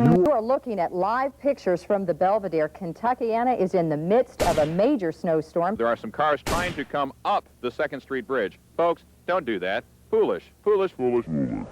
You are looking at live pictures from the Belvedere. Kentuckiana is in the midst of a major snowstorm. There are some cars trying to come up the 2nd Street Bridge. Folks, don't do that. Foolish, foolish, foolish, foolish.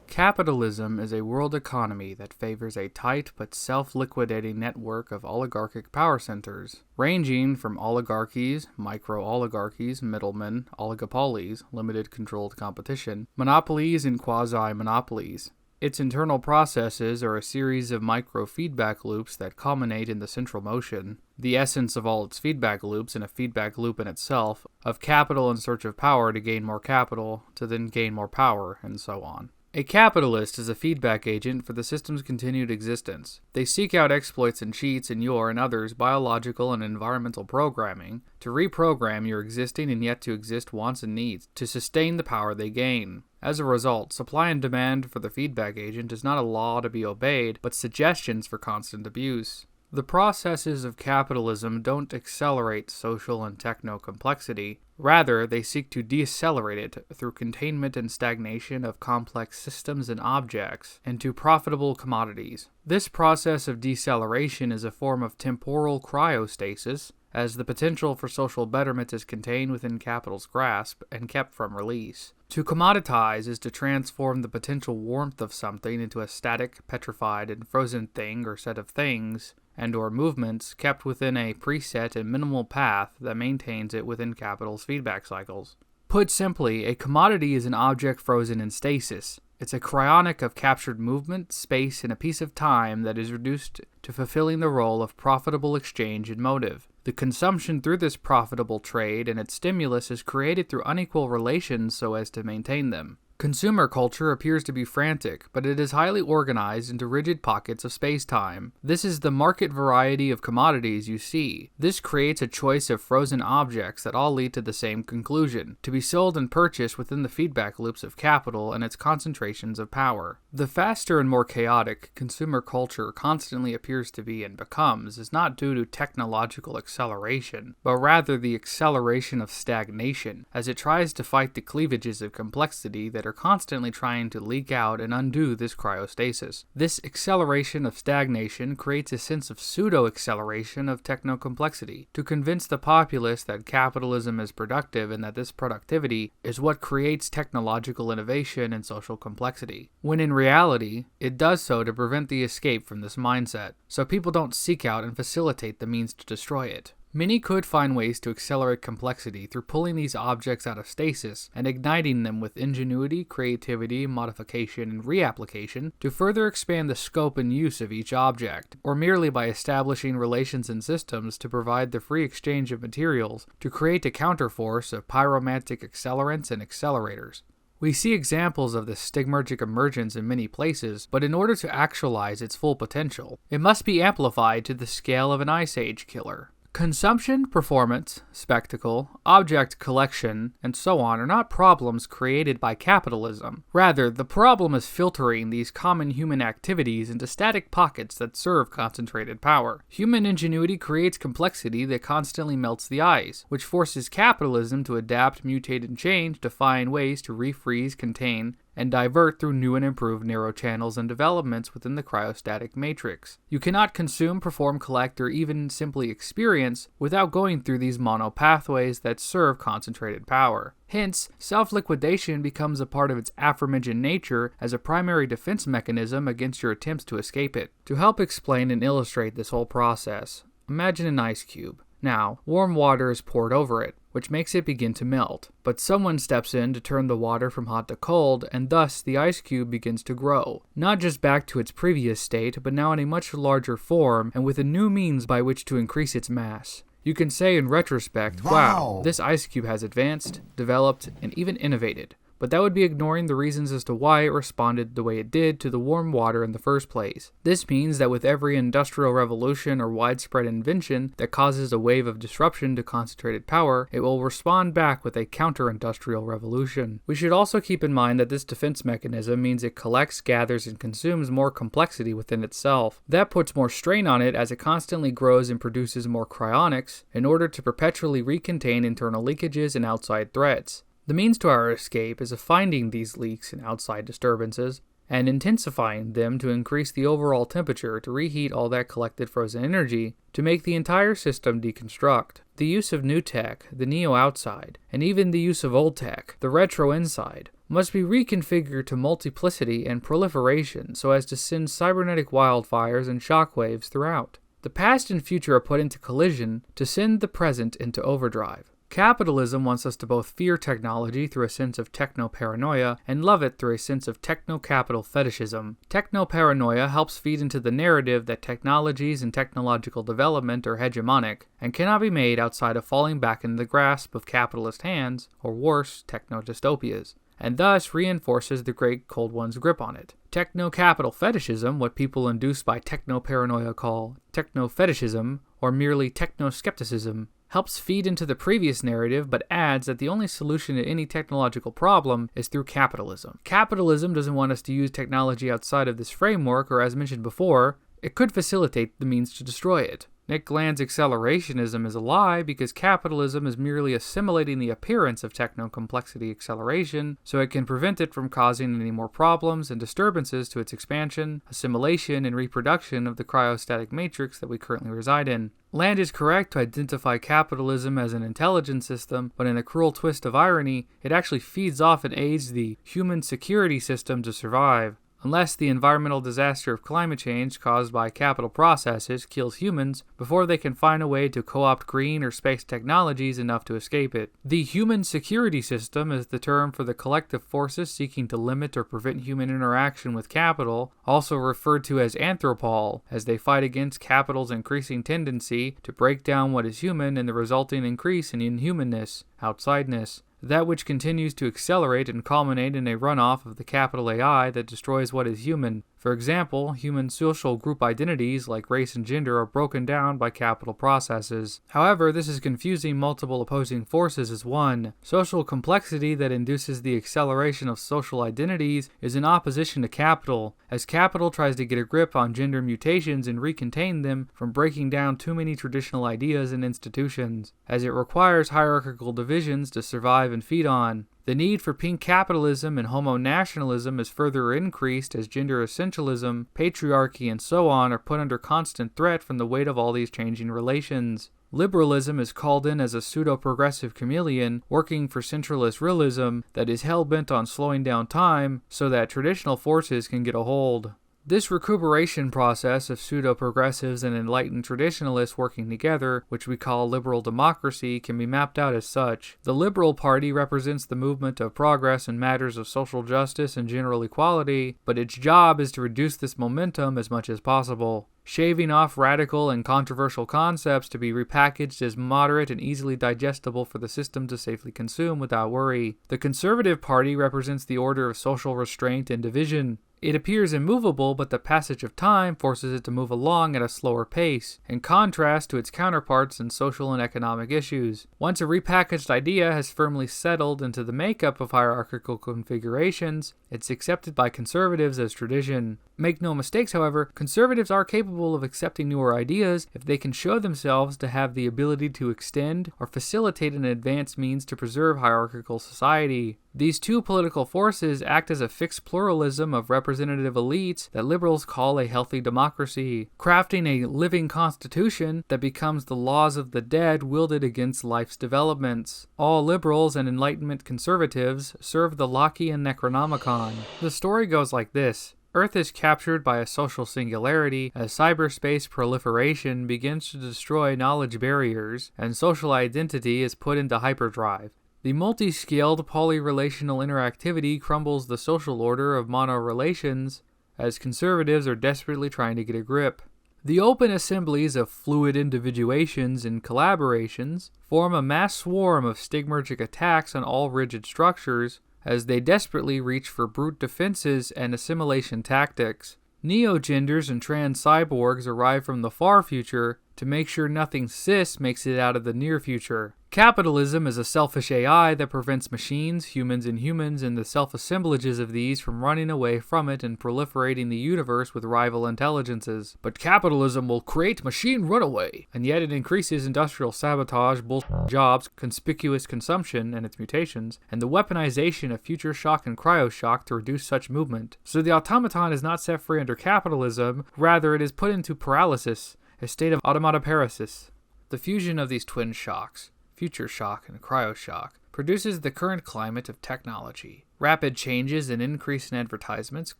Capitalism is a world economy that favors a tight but self-liquidating network of oligarchic power centers, ranging from oligarchies, micro-oligarchies, middlemen, oligopolies, limited controlled competition, monopolies, and quasi-monopolies. Its internal processes are a series of micro-feedback loops that culminate in the central motion, the essence of all its feedback loops and a feedback loop in itself, of capital in search of power to gain more capital, to then gain more power, and so on. A capitalist is a feedback agent for the system's continued existence. They seek out exploits and cheats in your and others' biological and environmental programming to reprogram your existing and yet to exist wants and needs to sustain the power they gain. As a result, supply and demand for the feedback agent is not a law to be obeyed, but suggestions for constant abuse. The processes of capitalism don't accelerate social and techno-complexity. Rather, they seek to decelerate it through containment and stagnation of complex systems and objects into profitable commodities. This process of deceleration is a form of temporal cryostasis, as the potential for social betterment is contained within capital's grasp and kept from release. To commoditize is to transform the potential warmth of something into a static, petrified, and frozen thing or set of things, and or movements kept within a preset and minimal path that maintains it within capital's feedback cycles. Put simply, a commodity is an object frozen in stasis. It's a cryonic of captured movement, space, and a piece of time that is reduced to fulfilling the role of profitable exchange and motive. The consumption through this profitable trade and its stimulus is created through unequal relations so as to maintain them. Consumer culture appears to be frantic, but it is highly organized into rigid pockets of space-time. This is the market variety of commodities you see. This creates a choice of frozen objects that all lead to the same conclusion, to be sold and purchased within the feedback loops of capital and its concentrations of power. The faster and more chaotic consumer culture constantly appears to be and becomes is not due to technological acceleration, but rather the acceleration of stagnation, as it tries to fight the cleavages of complexity that are constantly trying to leak out and undo this cryostasis. This acceleration of stagnation creates a sense of pseudo-acceleration of techno-complexity to convince the populace that capitalism is productive and that this productivity is what creates technological innovation and social complexity, when in reality, it does so to prevent the escape from this mindset, so people don't seek out and facilitate the means to destroy it. Many could find ways to accelerate complexity through pulling these objects out of stasis and igniting them with ingenuity, creativity, modification, and reapplication to further expand the scope and use of each object, or merely by establishing relations and systems to provide the free exchange of materials to create a counterforce of pyromantic accelerants and accelerators. We see examples of this stigmergic emergence in many places, but in order to actualize its full potential, it must be amplified to the scale of an Ice Age killer. Consumption, performance, spectacle, object collection, and so on are not problems created by capitalism. Rather, the problem is filtering these common human activities into static pockets that serve concentrated power. Human ingenuity creates complexity that constantly melts the ice, which forces capitalism to adapt, mutate, and change to find ways to refreeze, contain, and divert through new and improved narrow channels and developments within the cryostatic matrix. You cannot consume, perform, collect, or even simply experience without going through these mono pathways that serve concentrated power. Hence, self-liquidation becomes a part of its aforementioned nature as a primary defense mechanism against your attempts to escape it. To help explain and illustrate this whole process, imagine an ice cube. Now, warm water is poured over it, which makes it begin to melt. But someone steps in to turn the water from hot to cold, and thus the ice cube begins to grow. Not just back to its previous state, but now in a much larger form, and with a new means by which to increase its mass. You can say in retrospect, wow, this ice cube has advanced, developed, and even innovated. But that would be ignoring the reasons as to why it responded the way it did to the warm water in the first place. This means that with every industrial revolution or widespread invention that causes a wave of disruption to concentrated power, it will respond back with a counter-industrial revolution. We should also keep in mind that this defense mechanism means it collects, gathers, and consumes more complexity within itself. That puts more strain on it as it constantly grows and produces more cryonics in order to perpetually recontain internal leakages and outside threats. The means to our escape is of finding these leaks and outside disturbances, and intensifying them to increase the overall temperature to reheat all that collected frozen energy to make the entire system deconstruct. The use of new tech, the neo-outside, and even the use of old tech, the retro-inside, must be reconfigured to multiplicity and proliferation so as to send cybernetic wildfires and shockwaves throughout. The past and future are put into collision to send the present into overdrive. Capitalism wants us to both fear technology through a sense of techno-paranoia and love it through a sense of techno-capital fetishism. Techno-paranoia helps feed into the narrative that technologies and technological development are hegemonic and cannot be made outside of falling back into the grasp of capitalist hands, or worse, techno-dystopias, and thus reinforces the Great Cold One's grip on it. Techno-capital fetishism, what people induced by techno-paranoia call techno-fetishism, or merely techno-skepticism, helps feed into the previous narrative but adds that the only solution to any technological problem is through capitalism. Capitalism doesn't want us to use technology outside of this framework, or as mentioned before, it could facilitate the means to destroy it. Nick Gland's accelerationism is a lie because capitalism is merely assimilating the appearance of techno-complexity acceleration so it can prevent it from causing any more problems and disturbances to its expansion, assimilation, and reproduction of the cryostatic matrix that we currently reside in. Land is correct to identify capitalism as an intelligence system, but in a cruel twist of irony, it actually feeds off and aids the human security system to survive. Unless the environmental disaster of climate change caused by capital processes kills humans before they can find a way to co-opt green or space technologies enough to escape it. The human security system is the term for the collective forces seeking to limit or prevent human interaction with capital, also referred to as anthropol, as they fight against capital's increasing tendency to break down what is human and the resulting increase in inhumanness, outsideness. That which continues to accelerate and culminate in a runoff of the capital AI that destroys what is human. For example, human social group identities like race and gender are broken down by capital processes. However, this is confusing multiple opposing forces as one. Social complexity that induces the acceleration of social identities is in opposition to capital, as capital tries to get a grip on gender mutations and recontain them from breaking down too many traditional ideas and institutions, as it requires hierarchical divisions to survive and feed on. The need for pink capitalism and homo-nationalism is further increased as gender essentialism, patriarchy, and so on are put under constant threat from the weight of all these changing relations. Liberalism is called in as a pseudo-progressive chameleon working for centralist realism that is hell-bent on slowing down time so that traditional forces can get a hold. This recuperation process of pseudo-progressives and enlightened traditionalists working together, which we call liberal democracy, can be mapped out as such. The Liberal Party represents the movement of progress in matters of social justice and general equality, but its job is to reduce this momentum as much as possible, shaving off radical and controversial concepts to be repackaged as moderate and easily digestible for the system to safely consume without worry. The Conservative Party represents the order of social restraint and division. It appears immovable, but the passage of time forces it to move along at a slower pace, in contrast to its counterparts in social and economic issues. Once a repackaged idea has firmly settled into the makeup of hierarchical configurations, it's accepted by conservatives as tradition. Make no mistakes, however, conservatives are capable of accepting newer ideas if they can show themselves to have the ability to extend or facilitate an advanced means to preserve hierarchical society. These two political forces act as a fixed pluralism of representative elites that liberals call a healthy democracy, crafting a living constitution that becomes the laws of the dead wielded against life's developments. All liberals and Enlightenment conservatives serve the Lockean Necronomicon. The story goes like this. Earth is captured by a social singularity as cyberspace proliferation begins to destroy knowledge barriers, and social identity is put into hyperdrive. The multi-scaled polyrelational interactivity crumbles the social order of monorelations as conservatives are desperately trying to get a grip. The open assemblies of fluid individuations and collaborations form a mass swarm of stigmergic attacks on all rigid structures as they desperately reach for brute defenses and assimilation tactics. Neo-genders and trans cyborgs arrive from the far future to make sure nothing cis makes it out of the near future. Capitalism is a selfish AI that prevents machines, humans, and the self-assemblages of these from running away from it and proliferating the universe with rival intelligences. But capitalism will create machine runaway, and yet it increases industrial sabotage, bullshit jobs, conspicuous consumption and its mutations, and the weaponization of future shock and cryo-shock to reduce such movement. So the automaton is not set free under capitalism, rather it is put into paralysis, a state of automatoparesis. The fusion of these twin shocks, future shock and cryo-shock, produces the current climate of technology. Rapid changes and increase in advertisements,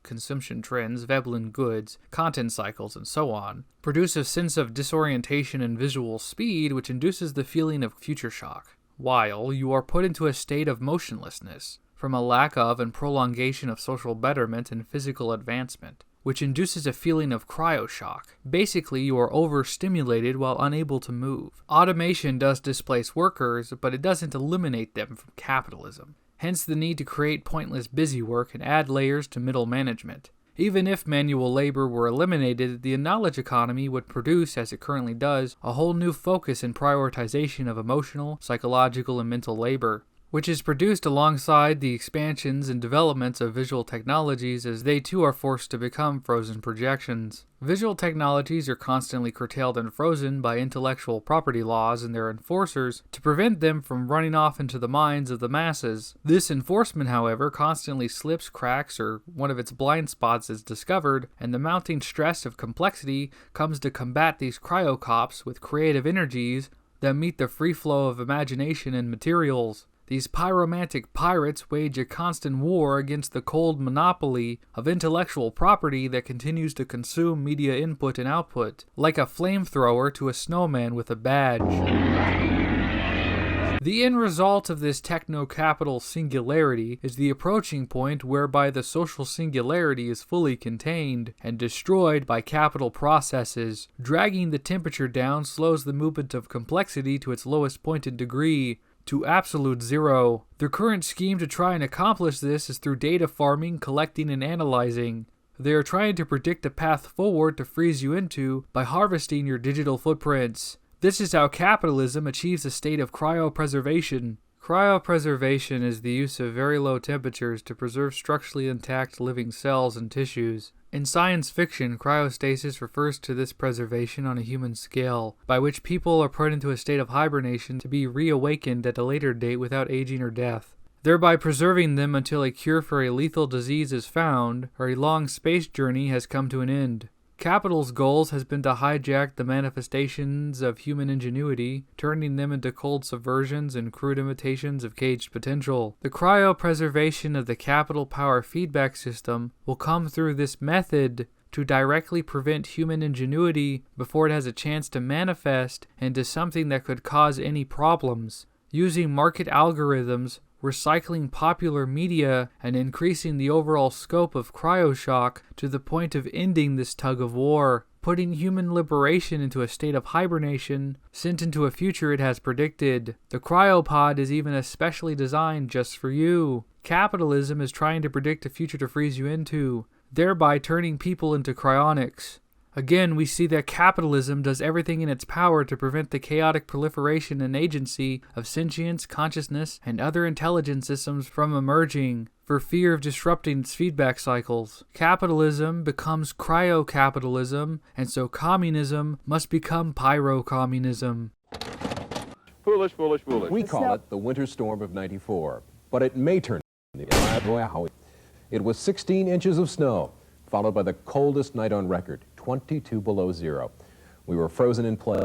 consumption trends, Veblen goods, content cycles, and so on, produce a sense of disorientation and visual speed which induces the feeling of future shock, while you are put into a state of motionlessness from a lack of and prolongation of social betterment and physical advancement, which induces a feeling of cryo-shock. Basically, you are overstimulated while unable to move. Automation does displace workers, but it doesn't eliminate them from capitalism. Hence the need to create pointless busy work and add layers to middle management. Even if manual labor were eliminated, the knowledge economy would produce, as it currently does, a whole new focus and prioritization of emotional, psychological, and mental labor, which is produced alongside the expansions and developments of visual technologies as they too are forced to become frozen projections. Visual technologies are constantly curtailed and frozen by intellectual property laws and their enforcers to prevent them from running off into the minds of the masses. This enforcement, however, constantly slips, cracks, or one of its blind spots is discovered, and the mounting stress of complexity comes to combat these cryo-cops with creative energies that meet the free flow of imagination and materials. These pyromantic pirates wage a constant war against the cold monopoly of intellectual property that continues to consume media input and output, like a flamethrower to a snowman with a badge. The end result of this techno-capital singularity is the approaching point whereby the social singularity is fully contained and destroyed by capital processes. Dragging the temperature down slows the movement of complexity to its lowest point in degree, to absolute zero. The current scheme to try and accomplish this is through data farming, collecting, and analyzing. They are trying to predict a path forward to freeze you into by harvesting your digital footprints. This is how capitalism achieves a state of cryopreservation. Cryopreservation is the use of very low temperatures to preserve structurally intact living cells and tissues. In science fiction, cryostasis refers to this preservation on a human scale, by which people are put into a state of hibernation to be reawakened at a later date without aging or death, thereby preserving them until a cure for a lethal disease is found or a long space journey has come to an end. Capital's goals has been to hijack the manifestations of human ingenuity, turning them into cold subversions and crude imitations of caged potential. The cryopreservation of the capital power feedback system will come through this method to directly prevent human ingenuity before it has a chance to manifest into something that could cause any problems. Using market algorithms, recycling popular media, and increasing the overall scope of cryo-shock to the point of ending this tug of war, putting human liberation into a state of hibernation, sent into a future it has predicted. The cryopod is even especially designed just for you. Capitalism is trying to predict a future to freeze you into, thereby turning people into cryonics. Again, we see that capitalism does everything in its power to prevent the chaotic proliferation and agency of sentience, consciousness, and other intelligent systems from emerging, for fear of disrupting its feedback cycles. Capitalism becomes cryo-capitalism, and so communism must become pyro-communism. Foolish, foolish, foolish. We call it the winter storm of '94, but it may turn. It was 16 inches of snow, followed by the coldest night on record, 22 below zero. We were frozen in place.